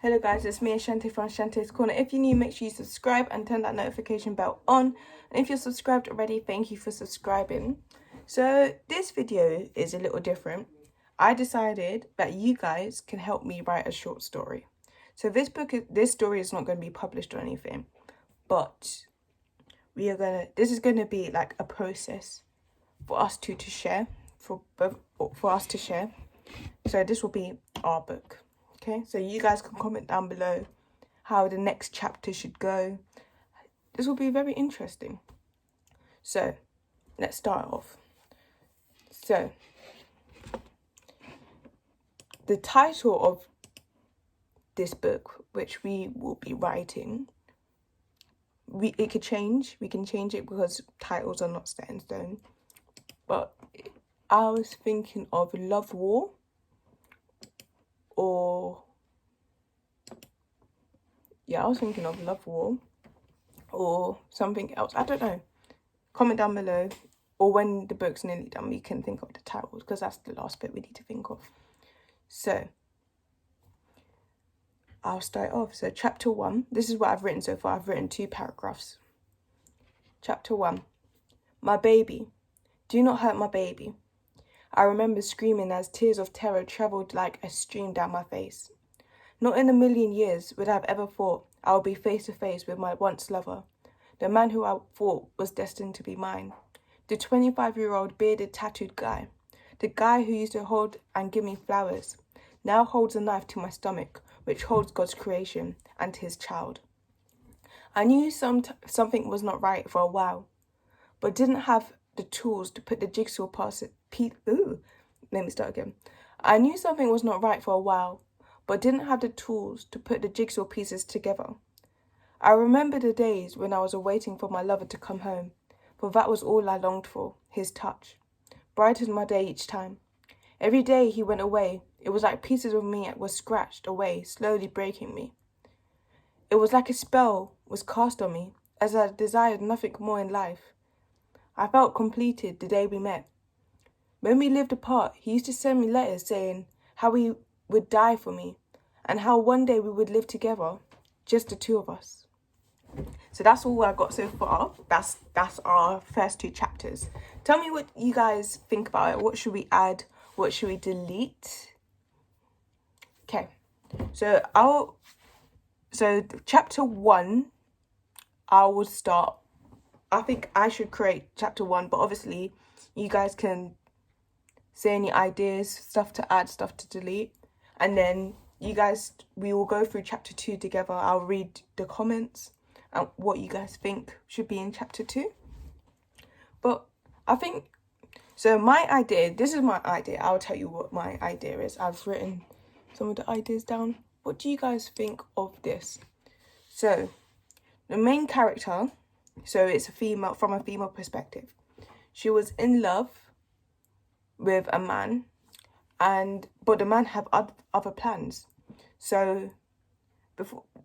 Hello guys, it's me Ashante from Ashante's Corner. If you're new, make sure you subscribe and turn that notification bell on. And if you're subscribed already, thank you for subscribing. So this video is a little different. I decided that you guys can help me write a short story. So this story is not going to be published or anything, but this is going to be like a process for us to share, for us to share. So this will be our book. Okay, so you guys can comment down below how the next chapter should go. This will be very interesting. So let's start off. So the title of this book, which we will be writing, it could change. We can change it because titles are not set in stone. But I was thinking of Love War or something else. I don't know. Comment down below, or when the book's nearly done, we can think of the titles because that's the last bit we need to think of. So I'll start off. So chapter 1, this is what I've written so far. I've written 2 paragraphs. Chapter 1, my baby, do not hurt my baby. I remember screaming as tears of terror travelled like a stream down my face. Not in a million years would I have ever thought I would be face to face with my once lover, the man who I thought was destined to be mine, the 25-year-old bearded tattooed guy, the guy who used to hold and give me flowers, now holds a knife to my stomach, which holds God's creation and his child. I knew something was not right for a while, but didn't have the tools to put the jigsaw I knew something was not right for a while, but didn't have the tools to put the jigsaw pieces together. I remember the days when I was waiting for my lover to come home, for that was all I longed for, his touch. Brightened my day each time. Every day he went away, it was like pieces of me were scratched away, slowly breaking me. It was like a spell was cast on me, as I desired nothing more in life. I felt completed the day we met. When we lived apart, he used to send me letters saying how he would die for me, and how one day we would live together, just the 2 of us. So that's all I got so far. That's our first 2 chapters. Tell me what you guys think about it. What should we add? What should we delete? Okay. So chapter 1, I will start. I think I should create chapter 1, but obviously you guys can say any ideas, stuff to add, stuff to delete, and then we will go through chapter 2 together. I'll read the comments and what you guys think should be in chapter 2. But I think, so this is my idea. I'll tell you what my idea is. I've written some of the ideas down. What do you guys think of this? So the main character, so it's from a female perspective. She was in love with a man, but the man had other plans. So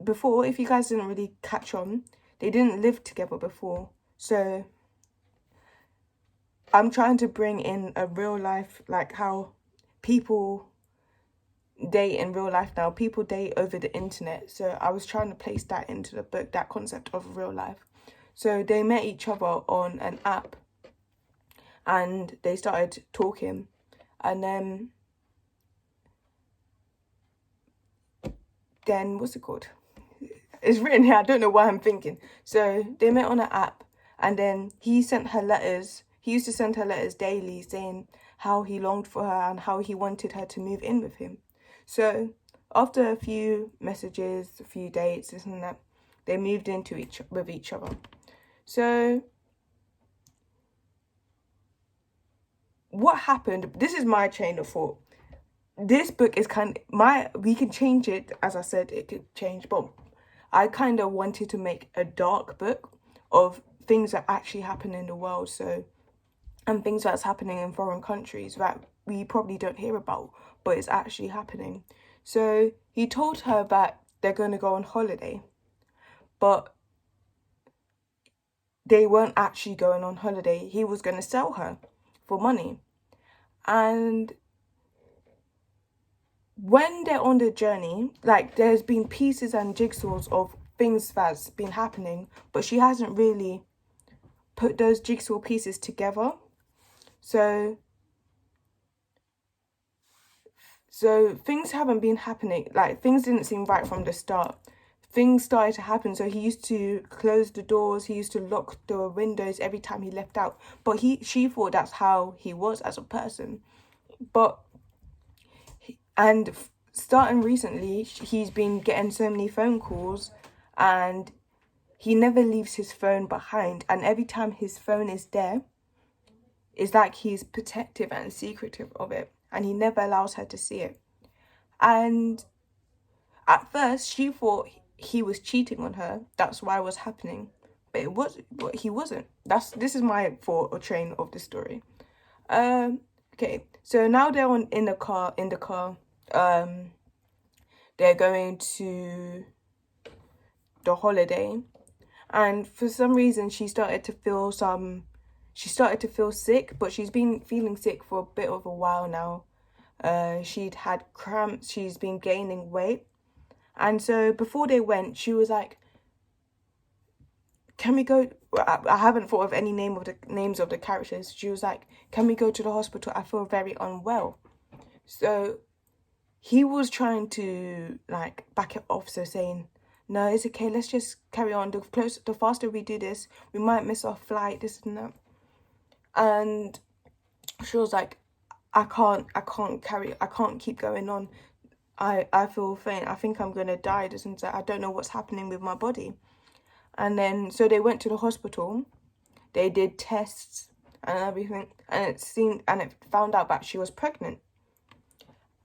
before, if you guys didn't really catch on, they didn't live together before. So I'm trying to bring in a real life, like how people date in real life now. People date over the internet. So I was trying to place that into the book, that concept of real life. So they met each other on an app and they started talking, and then what's it called? It's written here, I don't know why I'm thinking. So they met on an app, and then he sent her letters. He used to send her letters daily saying how he longed for her and how he wanted her to move in with him. So after a few messages, a few dates, this and that, they moved into with each other. So what happened, this is my chain of thought. This book is we can change it, as I said, it could change, but I kind of wanted to make a dark book of things that actually happen in the world, and things that's happening in foreign countries that we probably don't hear about, but it's actually happening. So he told her that they're going to go on holiday, but they weren't actually going on holiday. He was going to sell her for money. And when they're on the journey, like, there's been pieces and jigsaws of things that's been happening, but she hasn't really put those jigsaw pieces together. So things haven't been happening, like, things didn't seem right from the start. Things started to happen. So he used to close the doors, he used to lock the windows every time he left out, but she thought that's how he was as a person. But starting recently, he's been getting so many phone calls, and he never leaves his phone behind, and every time his phone is there, it's like he's protective and secretive of it, and he never allows her to see it. And at first she thought he was cheating on her, that's why it was happening, but he wasn't. This is my thought or train of the story. Okay, so now they're in the car. They're going to the holiday, and for some reason she started to feel sick, but she's been feeling sick for a bit of a while now. She'd had cramps, she's been gaining weight, and so before they went, she was like, can we go, I haven't thought of any names of the characters. She was like, can we go to the hospital, I feel very unwell. So he was trying to, like, back it off, so saying, no, it's okay, let's just carry on. The faster we do this, we might miss our flight, this and that. And she was like, I can't keep going on. I feel faint, I think I'm gonna die, this and that. I don't know what's happening with my body. And then so they went to the hospital, they did tests and everything, and it found out that she was pregnant.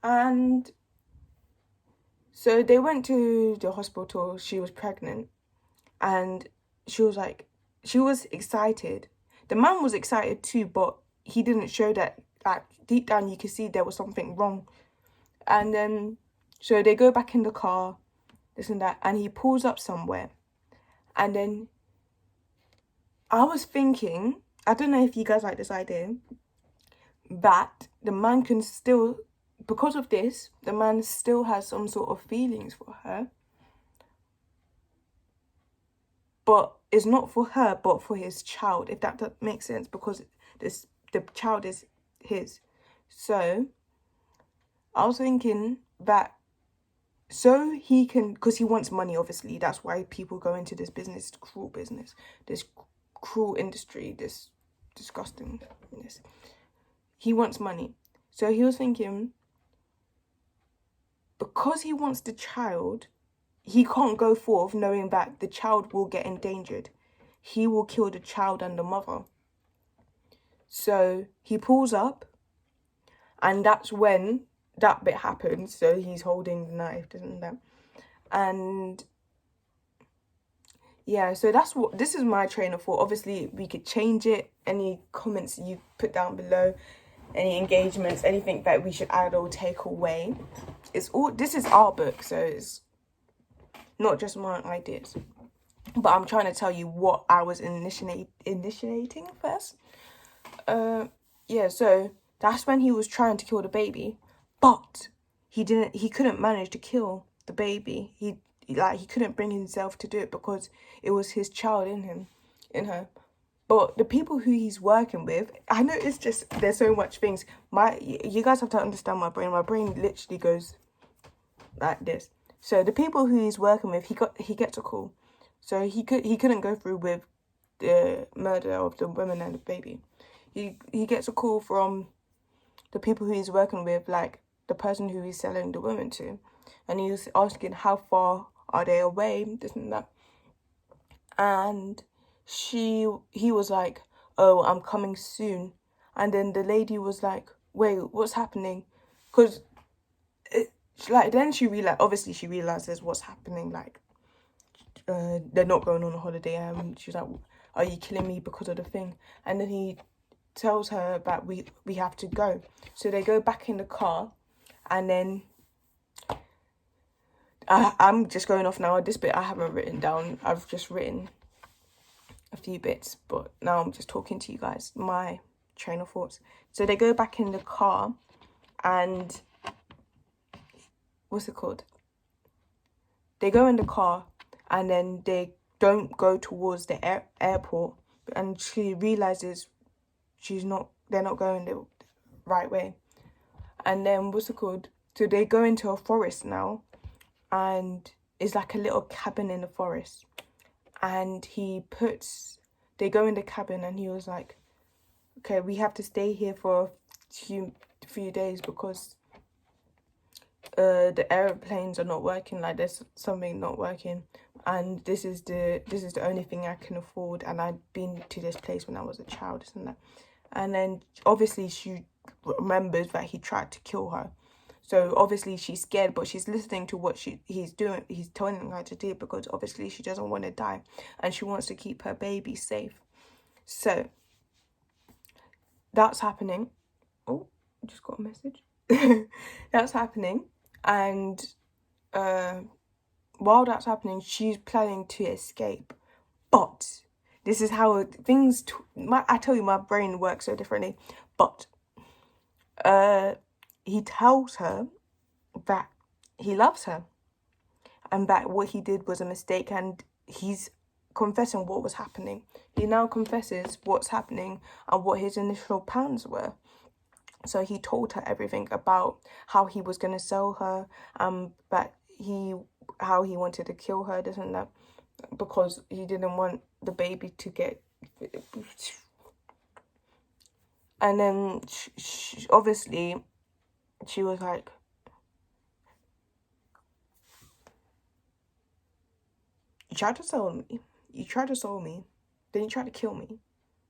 And so they went to the hospital, she was pregnant, and she was excited. The man was excited too, but he didn't show that. Like, deep down you could see there was something wrong. And then so they go back in the car, this and that, and he pulls up somewhere. And then I was thinking, I don't know if you guys like this idea, that the man can still, because of this, the man still has some sort of feelings for her, but it's not for her, but for his child, if that makes sense, because the child is his. So I was thinking that, so he can, because he wants money, obviously, that's why people go into this business, this cruel industry, this disgustingness. He wants money. So he was thinking, because he wants the child, he can't go forth knowing that the child will get endangered. He will kill the child and the mother. So he pulls up, and that's when that bit happens. So he's holding the knife, doesn't that? And yeah, so this is my train of thought. Obviously, we could change it. Any comments you put down below, any engagements, anything that we should add or take away. This is our book, so it's not just my ideas. But I'm trying to tell you what I was initiating first. Yeah, so that's when he was trying to kill the baby, but he couldn't manage to kill the baby. He couldn't bring himself to do it because it was his child in her. But the people who he's working with, I know it's just, there's so much things. You guys have to understand my brain. My brain literally goes like this. So the people who he's working with, he gets a call. So he couldn't go through with the murder of the woman and the baby. He gets a call from the people who he's working with, like the person who he's selling the woman to, and he was asking how far are they away, this and that. And he was like, oh, I'm coming soon. And then the lady was like, wait, what's happening? Because then she realizes what's happening, like they're not going on a holiday, and she's like, are you killing me because of the thing? And then he tells her that we have to go. So they go back in the car, and then I'm just going off now. This bit I haven't written down. I've just written a few bits, but now I'm just talking to you guys, my train of thoughts. So they go back in the car, and what's it called? They go in the car and then they don't go towards the airport, and she realizes they're not going the right way. And then what's it called? So they go into a forest now, and it's like a little cabin in the forest. And they go in the cabin, and he was like, okay, we have to stay here for a few days because the airplanes are not working, like there's something not working, and this is the only thing I can afford, and I've been to this place when I was a child, isn't that? And then obviously she remembers that he tried to kill her. So obviously she's scared, but she's listening to what he's doing. He's telling her to do, because obviously she doesn't want to die and she wants to keep her baby safe. So that's happening. Oh, I just got a message. That's happening. And while that's happening, she's planning to escape. But this is how things... I tell you, my brain works so differently. But he tells her that he loves her and that what he did was a mistake, and he's confessing what was happening. He now confesses what's happening and what his initial plans were. So he told her everything about how he was going to sell her, but how he wanted to kill her, this and that, because he didn't want the baby to get... And then she obviously, she was like, you tried to sell me. You tried to sell me. Then you tried to kill me.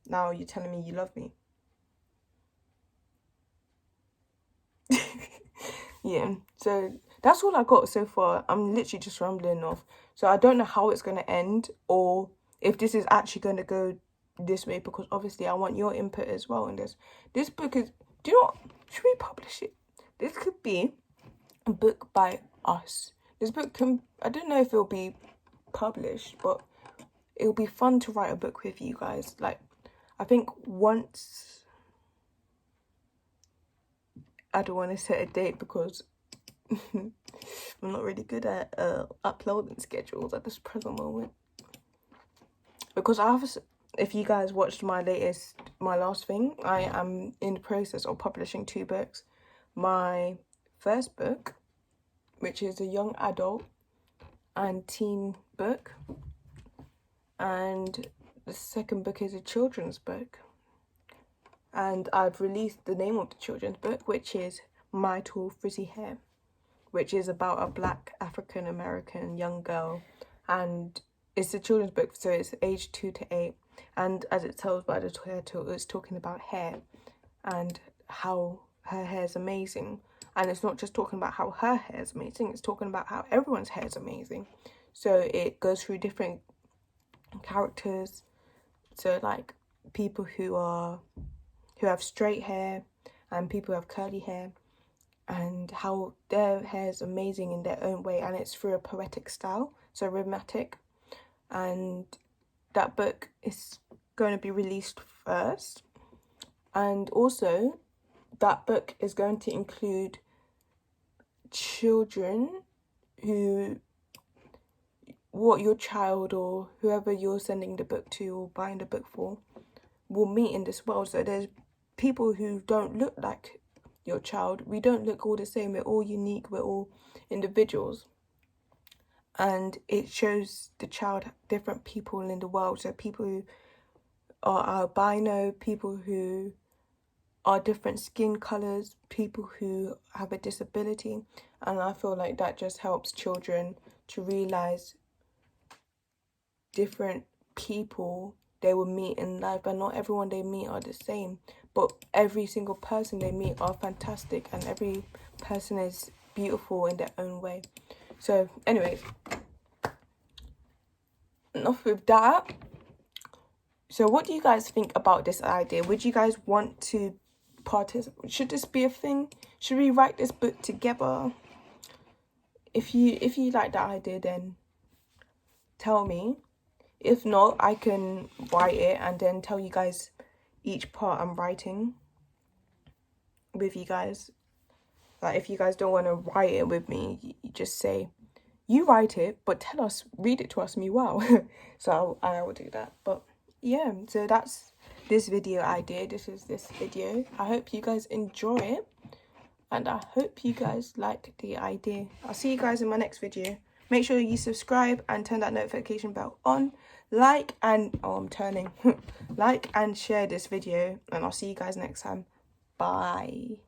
Now you're telling me you love me. Yeah, so that's all I got so far. I'm literally just rambling off. So I don't know how it's going to end, or if this is actually going to go this way, because obviously I want your input as well in this. This book is... Do you know what? Should we publish it? This could be a book by us. This book can... I don't know if it'll be published, but it'll be fun to write a book with you guys. Like, I think once... I don't want to set a date because I'm not really good at uploading schedules at this present moment. Because if you guys watched my last thing, I am in the process of publishing 2 books. My first book, which is a young adult and teen book, and the second book is a children's book. And I've released the name of the children's book, which is My Tall Frizzy Hair, which is about a black African American young girl, and it's a children's book, so it's age 2 to 8, and as it tells by the title, it's talking about hair and how her hair is amazing. And it's not just talking about how her hair is amazing, it's talking about how everyone's hair is amazing. So it goes through different characters, so like people who have straight hair and people who have curly hair, and how their hair is amazing in their own way, and it's through a poetic style, so rhythmic. And that book is going to be released first, and also that book is going to include children what your child or whoever you're sending the book to or buying the book for will meet in this world. So there's people who don't look like your child. We don't look all the same. We're all unique. We're all individuals. And it shows the child different people in the world. So people who are albino, people who are different skin colours, people who have a disability. And I feel like that just helps children to realise different people they will meet in life, and not everyone they meet are the same, but every single person they meet are fantastic, and every person is beautiful in their own way. So anyways, enough with that. So what do you guys think about this idea? Would you guys want to participate? Should this be a thing? Should we write this book together? If you like that idea, then tell me. If not, I can write it and then tell you guys each part I'm writing with you guys. Like, if you guys don't want to write it with me, you just say, you write it, but tell us, read it to us, me, wow. So I will do that. But yeah, so that's this video idea. This is this video. I hope you guys enjoy it. And I hope you guys like the idea. I'll see you guys in my next video. Make sure you subscribe and turn that notification bell on. Like and... Oh, I'm turning. Like and share this video. And I'll see you guys next time. Bye.